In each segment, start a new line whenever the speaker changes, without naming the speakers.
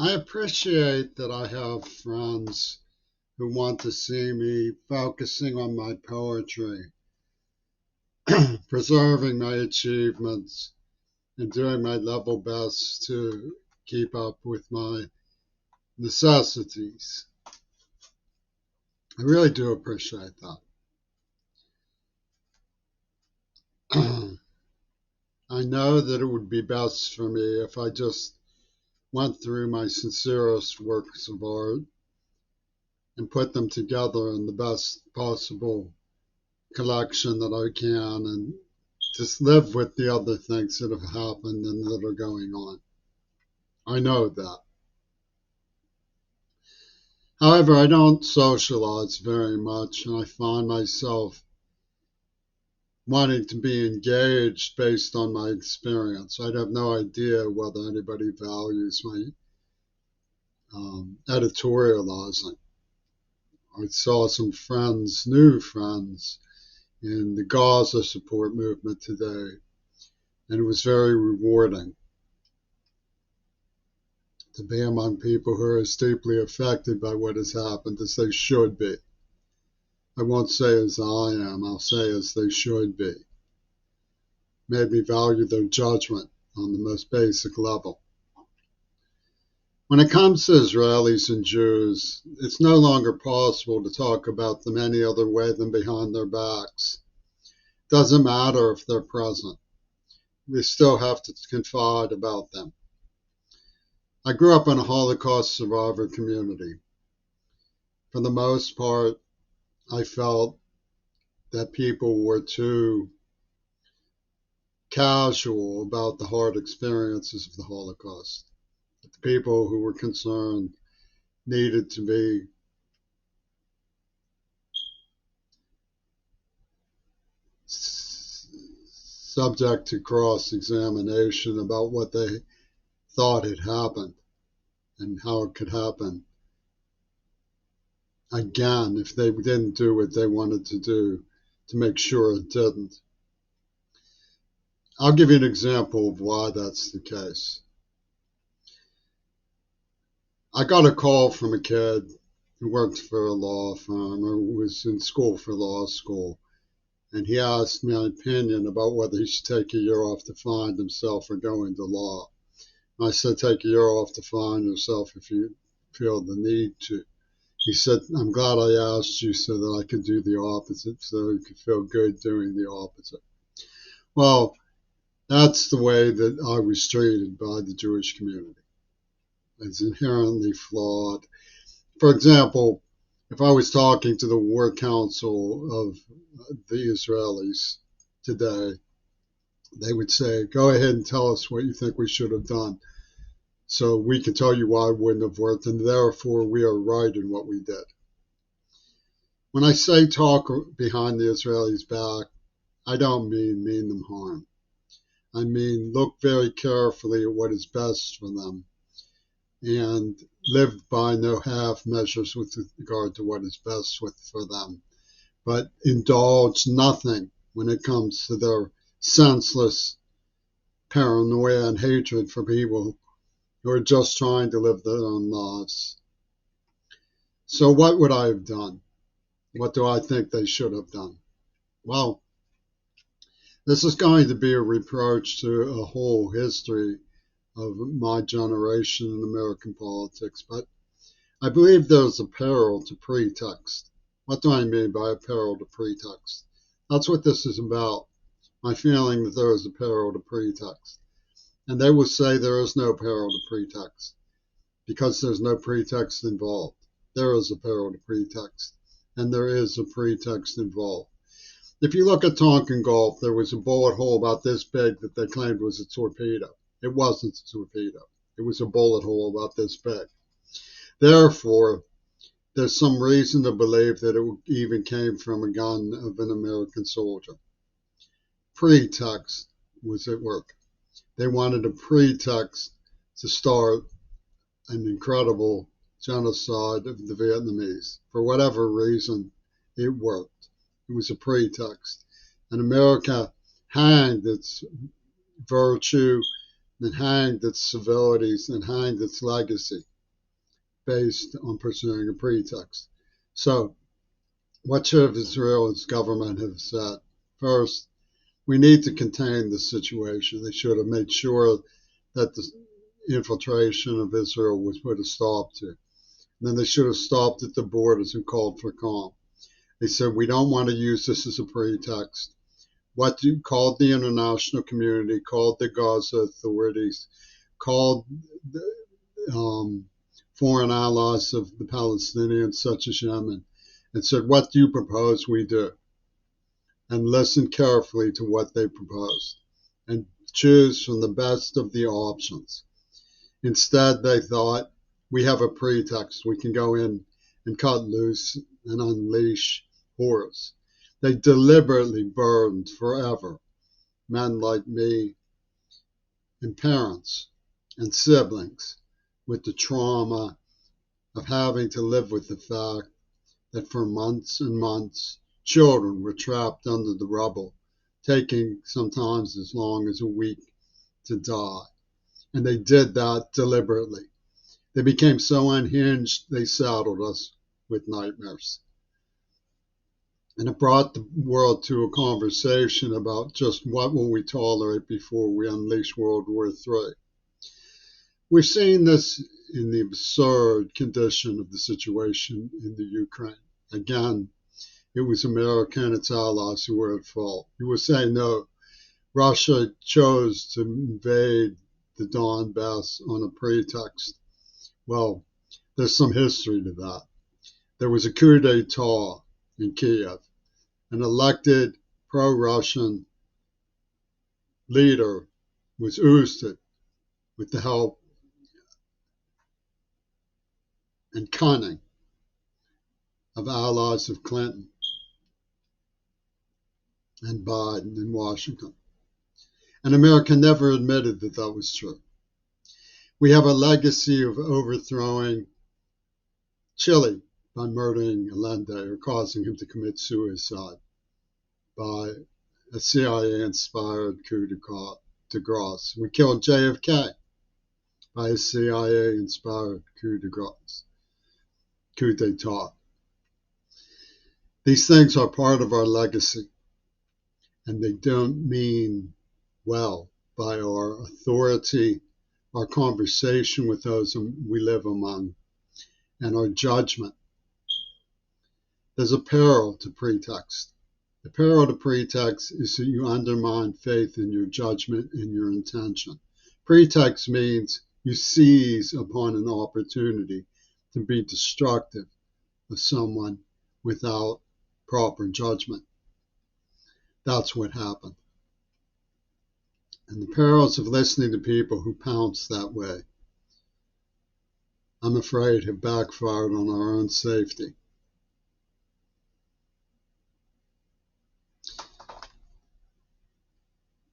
I appreciate that I have friends who want to see me focusing on my poetry, preserving my achievements, and doing my level best to keep up with my necessities. I really do appreciate that. I know that it would be best for me if I just went through my sincerest works of art and put them together in the best possible collection that I can and just live with the other things that have happened and that are going on. I know that. However, I don't socialize very much, and I find myself wanting to be engaged based on my experience. I'd have no idea whether anybody values my editorializing. I saw some friends, new friends, in the Gaza support movement today, and it was very rewarding to be among people who are as deeply affected by what has happened as they should be. I won't say as I am, I'll say as they should be. Made me value their judgment on the most basic level. When it comes to Israelis and Jews, it's no longer possible to talk about them any other way than behind their backs. Doesn't matter if they're present. We still have to confide about them. I grew up in a Holocaust survivor community. For the most part, I felt that people were too casual about the hard experiences of the Holocaust. That the people who were concerned needed to be subject to cross-examination about what they thought had happened and how it could happen again if they didn't do what they wanted to do to make sure it didn't. I'll give you an example of why that's the case. I got a call from a kid who worked for a law firm or was in school for law school, and he asked my opinion about whether he should take a year off to find himself or go into law. I said, take a year off to find yourself if you feel the need to. He said, I'm glad I asked you so that I could do the opposite, so you could feel good doing the opposite. Well, that's the way that I was treated by the Jewish community. It's inherently flawed. For example, if I was talking to the War Council of the Israelis today, they would say, go ahead and tell us what you think we should have done so we can tell you why it wouldn't have worked, and therefore we are right in what we did. When I say talk behind the Israelis' back, I don't mean them harm. I mean look very carefully at what is best for them and live by no half measures with regard to what is best for them, but indulge nothing when it comes to their senseless paranoia and hatred for people who are just trying to live their own lives. So what would I have done? What do I think they should have done? Well, this is going to be a reproach to a whole history of my generation in American politics, but I believe there's a peril to pretext. What do I mean by a peril to pretext? That's what this is about, my feeling that there is a peril to pretext. And they will say there is no peril to pretext because there's no pretext involved. There is a peril to pretext, and there is a pretext involved. If you look at Tonkin Gulf, there was a bullet hole about this big that they claimed was a torpedo. It wasn't a torpedo. It was a bullet hole about this big. Therefore, there's some reason to believe that it even came from a gun of an American soldier. Pretext was at work. They wanted a pretext to start an incredible genocide of the Vietnamese. For whatever reason, it worked. It was a pretext. And America hanged its virtue and hanged its civilities and hanged its legacy based on pursuing a pretext. So, what should Israel's government have said? First, we need to contain the situation. They should have made sure that the infiltration of Israel was put a stop to. And then they should have stopped at the borders and called for calm. They said, we don't want to use this as a pretext. Called the international community, called the Gaza authorities, called the foreign allies of the Palestinians, such as Yemen, and said, what do you propose we do? And listen carefully to what they proposed and choose from the best of the options. Instead, they thought, we have a pretext. We can go in and cut loose and unleash horrors. They deliberately burned forever men like me and parents and siblings with the trauma of having to live with the fact that for months and months, children were trapped under the rubble, taking sometimes as long as a week to die. And they did that deliberately. They became so unhinged, they saddled us with nightmares. And it brought the world to a conversation about just what will we tolerate before we unleash World War III. We've seen this in the absurd condition of the situation in the Ukraine. Again, it was America and its allies who were at fault. You would say, no, Russia chose to invade the Donbass on a pretext. Well, there's some history to that. There was a coup d'etat in Kiev. An elected pro-Russian leader was ousted with the help and cunning of allies of Clinton and Biden in Washington. And America never admitted that that was true. We have a legacy of overthrowing Chile by murdering Allende or causing him to commit suicide by a CIA-inspired coup de grace. We killed JFK by a CIA-inspired coup d'etat. These things are part of our legacy, and they don't mean well by our authority, our conversation with those we live among, and our judgment. There's a peril to pretext. The peril to pretext is that you undermine faith in your judgment and your intention. Pretext means you seize upon an opportunity to be destructive of someone without proper judgment. That's what happened. And the perils of listening to people who pounce that way, I'm afraid, have backfired on our own safety.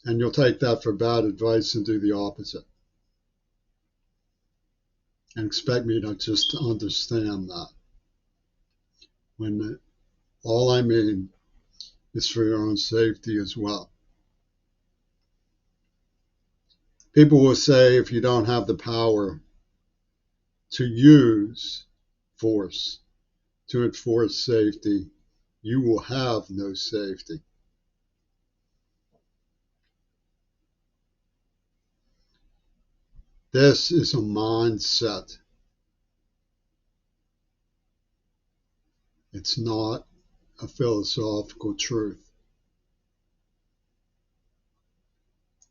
And you'll take that for bad advice and do the opposite. And expect me to just understand that. When all I mean is for your own safety as well. People will say if you don't have the power to use force to enforce safety, you will have no safety. This is a mindset. It's not a philosophical truth.